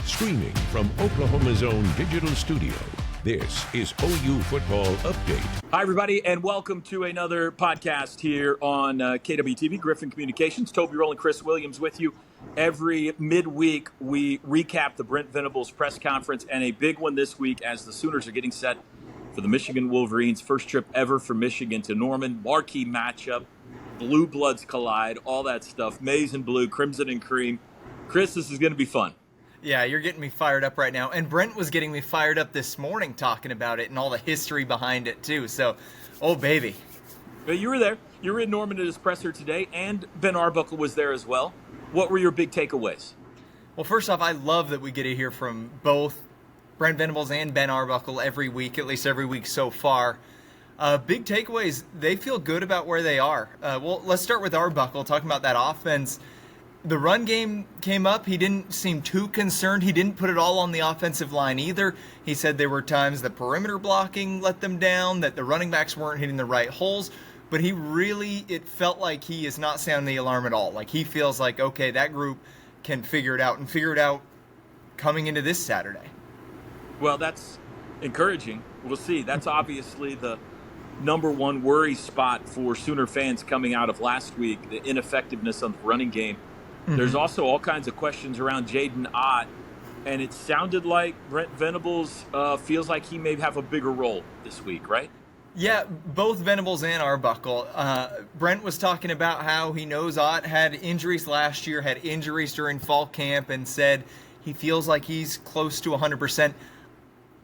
Streaming from Oklahoma's own digital studio, this is OU Football Update. Hi, everybody, and welcome to another podcast here on KWTV, Griffin Communications. Toby Roll and Chris Williams with you. Every midweek, we recap the Brent Venables press conference, and a big one this week as the Sooners are getting set for the Michigan Wolverines' first trip ever from Michigan to Norman. Marquee matchup, blue bloods collide, all that stuff. Maize and blue, crimson and cream. Chris, this is going to be fun. Yeah, you're getting me fired up right now. And Brent was getting me fired up this morning talking about it and all the history behind it, too. So, oh, baby. But you were there. You were in Norman at his presser today, and Ben Arbuckle was there as well. What were your big takeaways? Well, first off, I love that we get to hear from both Brent Venables and Ben Arbuckle every week, at least every week so far. Big takeaways, they feel good about where they are. Well, let's start with Arbuckle, talking about that offense. The run game came up. He didn't seem too concerned. He didn't put it all on the offensive line either. He said there were times the perimeter blocking let them down, that the running backs weren't hitting the right holes. But it felt like he is not sounding the alarm at all. Like he feels like, okay, that group can figure it out and figure it out coming into this Saturday. Well, that's encouraging. We'll see. That's obviously the number one worry spot for Sooner fans coming out of last week, the ineffectiveness of the running game. There's also all kinds of questions around Jaydn, and it sounded like Brent Venables feels like he may have a bigger role this week, right? Yeah, both Venables and Arbuckle. Brent was talking about how he knows Ott had injuries last year, had injuries during fall camp, and said he feels like he's close to 100%.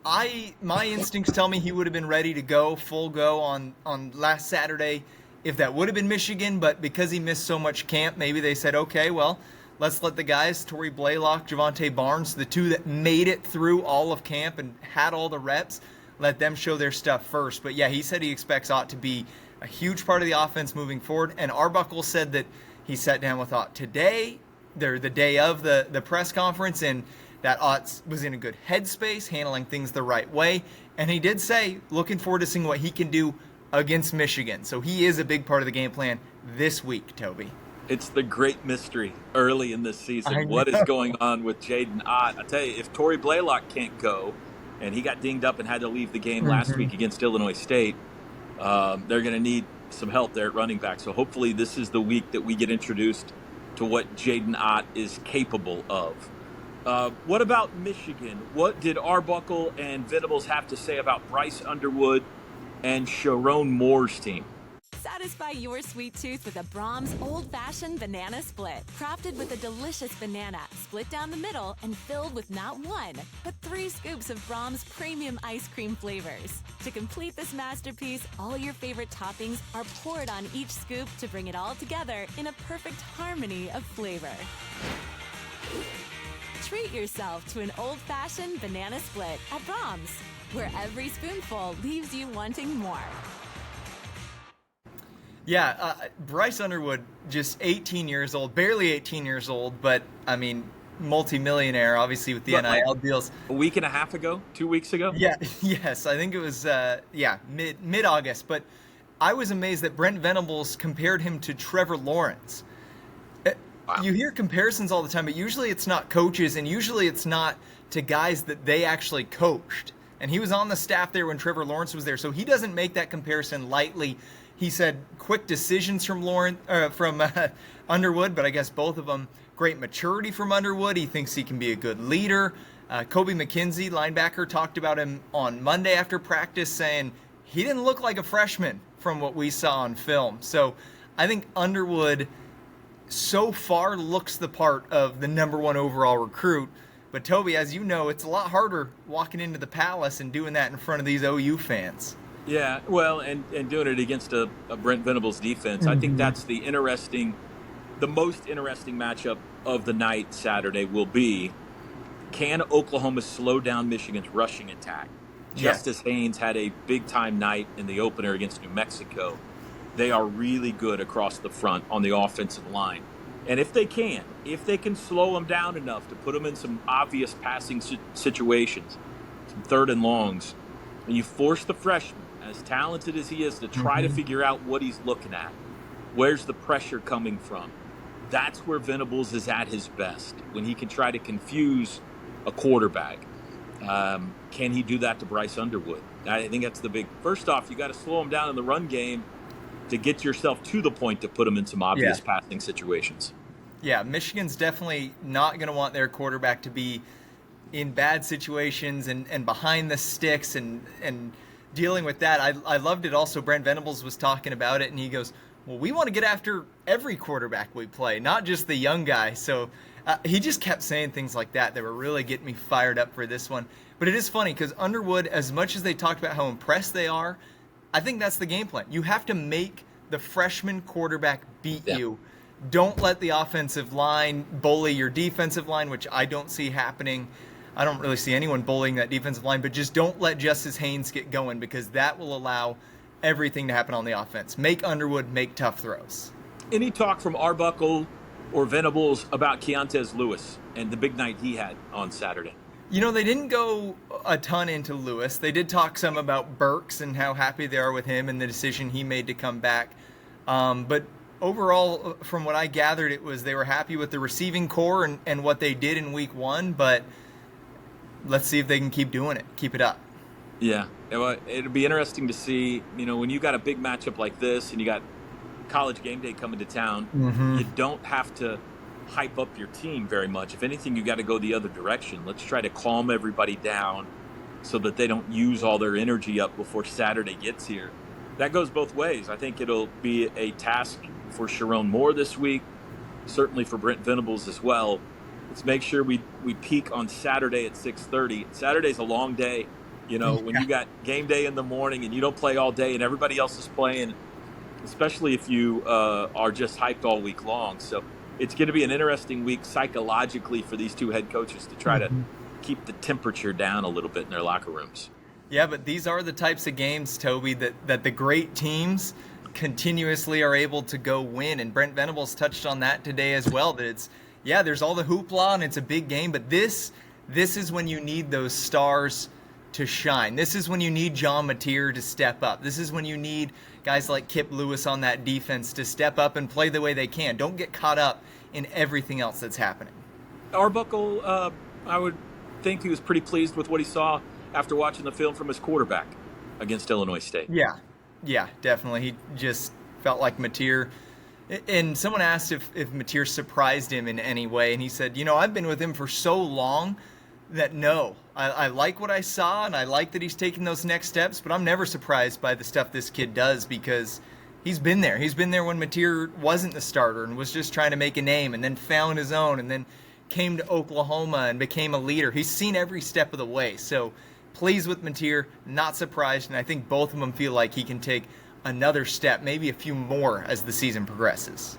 My instincts tell me he would have been ready to go, full go on last Saturday if that would have been Michigan, but because he missed so much camp, maybe they said, okay, well, let's let the guys, Tory Blaylock, Javonte Barnes, the two that made it through all of camp and had all the reps, let them show their stuff first. But yeah, he said he expects Ott to be a huge part of the offense moving forward, and Arbuckle said that he sat down with Ott today, the day of the press conference, and that Ott was in a good headspace, handling things the right way, and he did say, looking forward to seeing what he can do against Michigan. So he is a big part of the game plan this week, Toby. It's the great mystery early in this season. What is going on with Jaydn Ott? I tell you, if Tory Blaylock can't go, and he got dinged up and had to leave the game last week against Illinois State, they're going to need some help there at running back. So hopefully this is the week that we get introduced to what Jaydn Ott is capable of. What about Michigan? What did Arbuckle and Venables have to say about Bryce Underwood and Sharon Moore's team? Satisfy your sweet tooth with a Brahms old-fashioned banana split. Crafted with a delicious banana, split down the middle and filled with not one, but 3 scoops of Brahms premium ice cream flavors. To complete this masterpiece, all your favorite toppings are poured on each scoop to bring it all together in a perfect harmony of flavor. Treat yourself to an old-fashioned banana split at Brahms, where every spoonful leaves you wanting more. Yeah, Bryce Underwood, just 18 years old, barely 18 years old, but, I mean, multi-millionaire, obviously, with the NIL deals. A week and a half ago? 2 weeks ago? Yeah, yes, I think it was, mid-August, but I was amazed that Brent Venables compared him to Trevor Lawrence. Wow. You hear comparisons all the time, but usually it's not coaches, and usually it's not to guys that they actually coached. And he was on the staff there when Trevor Lawrence was there, so he doesn't make that comparison lightly. He said quick decisions from Underwood, but I guess both of them. Great maturity from Underwood. He thinks he can be a good leader. Kobe McKenzie, linebacker, talked about him on Monday after practice, saying he didn't look like a freshman from what we saw on film. So I think Underwood so far looks the part of the number 1 overall recruit. But Toby, as you know, it's a lot harder walking into the Palace and doing that in front of these OU fans. Yeah, well, and doing it against a Brent Venables defense. I think that's the most interesting matchup of the night Saturday will be, can Oklahoma slow down Michigan's rushing attack? Justice Haynes had a big-time night in the opener against New Mexico. They are really good across the front on the offensive line. And if they can slow them down enough to put them in some obvious passing situations, some third and longs, and you force the freshman, as talented as he is, to try to figure out what he's looking at, where's the pressure coming from, that's where Venables is at his best, when he can try to confuse a quarterback. Can he do that to Bryce Underwood? I think that's the big. First off, you got to slow him down in the run game to get yourself to the point to put him in some obvious passing situations. Yeah, Michigan's definitely not going to want their quarterback to be in bad situations and behind the sticks and dealing with that. I loved it also. Brent Venables was talking about it, and he goes, well, we want to get after every quarterback we play, not just the young guy. So he just kept saying things like that were really getting me fired up for this one. But it is funny because Underwood, as much as they talked about how impressed they are, I think that's the game plan. You have to make the freshman quarterback beat you. Don't let the offensive line bully your defensive line, which I don't see happening. I don't really see anyone bullying that defensive line, but just don't let Justice Haynes get going, because that will allow everything to happen on the offense. Make Underwood make tough throws. Any talk from Arbuckle or Venables about Keontez Lewis and the big night he had on Saturday? You know, they didn't go a ton into Lewis. They did talk some about Burks and how happy they are with him and the decision he made to come back. But overall, from what I gathered, it was they were happy with the receiving core and what they did in week one, but let's see if they can keep doing it, keep it up. Yeah, it'll be interesting to see, when you got a big matchup like this and you got College game day coming to town, you don't have to hype up your team very much. If anything, you got to go the other direction. Let's try to calm everybody down so that they don't use all their energy up before Saturday gets here. That goes both ways. I think it'll be a task for Sharon Moore this week, certainly for Brent Venables as well. Let's make sure we peak on Saturday at 6:30. Saturday's a long day. When you got game day in the morning and you don't play all day and everybody else is playing, especially if you are just hyped all week long. So it's going to be an interesting week psychologically for these two head coaches to try to keep the temperature down a little bit in their locker rooms. Yeah, but these are the types of games, Toby, that the great teams continuously are able to go win. And Brent Venables touched on that today as well, that there's all the hoopla and it's a big game, but this is when you need those stars to shine. This is when you need John Mateer to step up. This is when you need guys like Kip Lewis on that defense to step up and play the way they can. Don't get caught up in everything else that's happening. Arbuckle, I would think he was pretty pleased with what he saw after watching the film from his quarterback against Illinois State. Yeah, definitely. He just felt like Mateer. And someone asked if Mateer surprised him in any way, and he said, I've been with him for so long that no, I like what I saw, and I like that he's taking those next steps, but I'm never surprised by the stuff this kid does because he's been there. He's been there when Mateer wasn't the starter and was just trying to make a name and then found his own and then came to Oklahoma and became a leader. He's seen every step of the way. So pleased with Mateer, not surprised, and I think both of them feel like he can take another step, maybe a few more as the season progresses.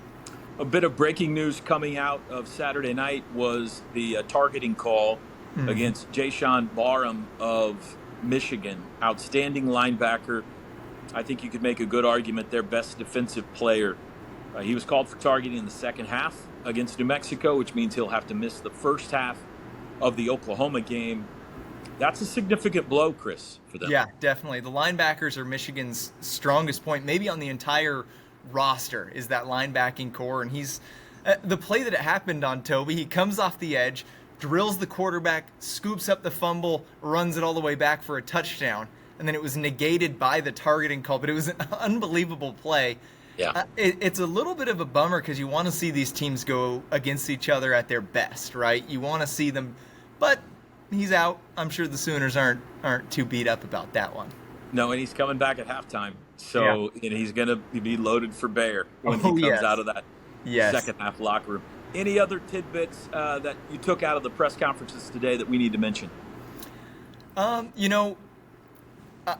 A bit of breaking news coming out of Saturday night was the targeting call against Jayshawn Barham of Michigan. Outstanding linebacker. I think you could make a good argument their best defensive player. He was called for targeting in the second half against New Mexico, which means he'll have to miss the first half of the Oklahoma game. That's a significant blow, Chris, for them. Yeah, definitely. The linebackers are Michigan's strongest point, maybe on the entire roster, is that linebacking core. And he's the play that it happened on, Toby, he comes off the edge, drills the quarterback, scoops up the fumble, runs it all the way back for a touchdown, and then it was negated by the targeting call. But it was an unbelievable play. Yeah, it's a little bit of a bummer because you want to see these teams go against each other at their best, right? You want to see them, but he's out. I'm sure the Sooners aren't too beat up about that one. No, and he's coming back at halftime, so he's going to be loaded for bear when he comes out of that second half locker room. Any other tidbits that you took out of the press conferences today that we need to mention?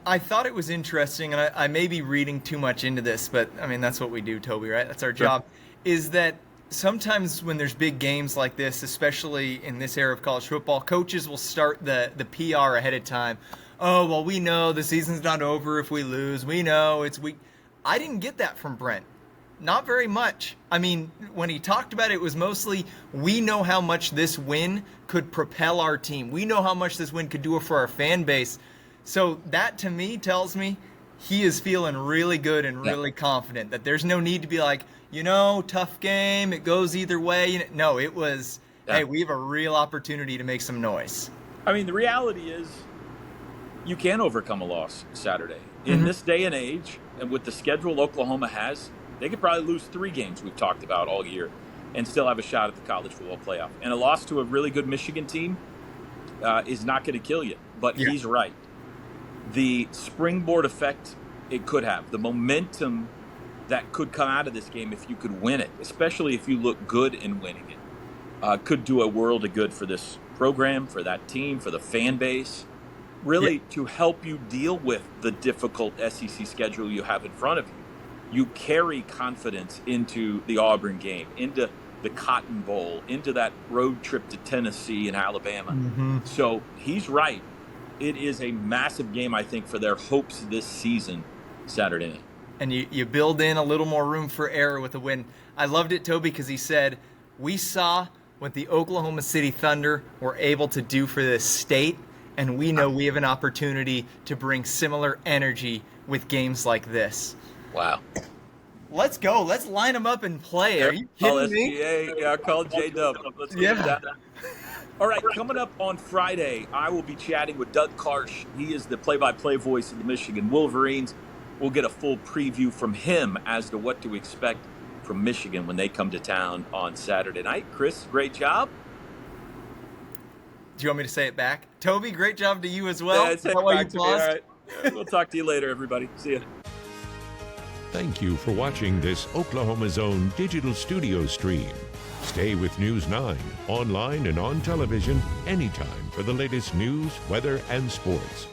I thought it was interesting, and I may be reading too much into this, but I mean, that's what we do, Toby, right? That's our job, is that sometimes when there's big games like this, especially in this era of college football, coaches will start the PR ahead of time. Oh, well, we know the season's not over if we lose. We know it's weak. I didn't get that from Brent. Not very much. I mean, when he talked about it, it was mostly, we know how much this win could propel our team. We know how much this win could do for our fan base. So that, to me, tells me he is feeling really good and really confident that there's no need to be like, tough game, it goes either way. No, it was hey, we have a real opportunity to make some noise. I mean, the reality is you can overcome a loss Saturday. In this day and age, and with the schedule Oklahoma has, they could probably lose 3 games we've talked about all year and still have a shot at the college football playoff. And a loss to a really good Michigan team is not going to kill you. But he's right. The springboard effect it could have, the momentum that could come out of this game if you could win it, especially if you look good in winning it, could do a world of good for this program, for that team, for the fan base, really to help you deal with the difficult SEC schedule you have in front of you. You carry confidence into the Auburn game, into the Cotton Bowl, into that road trip to Tennessee and Alabama. So he's right. It is a massive game, I think, for their hopes this season, Saturday night. And you build in a little more room for error with a win. I loved it, Toby, because he said, we saw what the Oklahoma City Thunder were able to do for this state, and we know we have an opportunity to bring similar energy with games like this. Wow. Let's go. Let's line them up and play. Are you kidding me? Yeah, call J-Dub. Let's get it down. All right, coming up on Friday, I will be chatting with Doug Karsh. He is the play-by-play voice of the Michigan Wolverines. We'll get a full preview from him as to what to expect from Michigan when they come to town on Saturday night. Chris, great job. Do you want me to say it back? Toby, great job to you as well. Yeah, say it back to me. All right. We'll talk to you later, everybody. See you. Thank you for watching this Oklahoma Zone digital studio stream. Stay with News 9, online and on television anytime for the latest news, weather, and sports.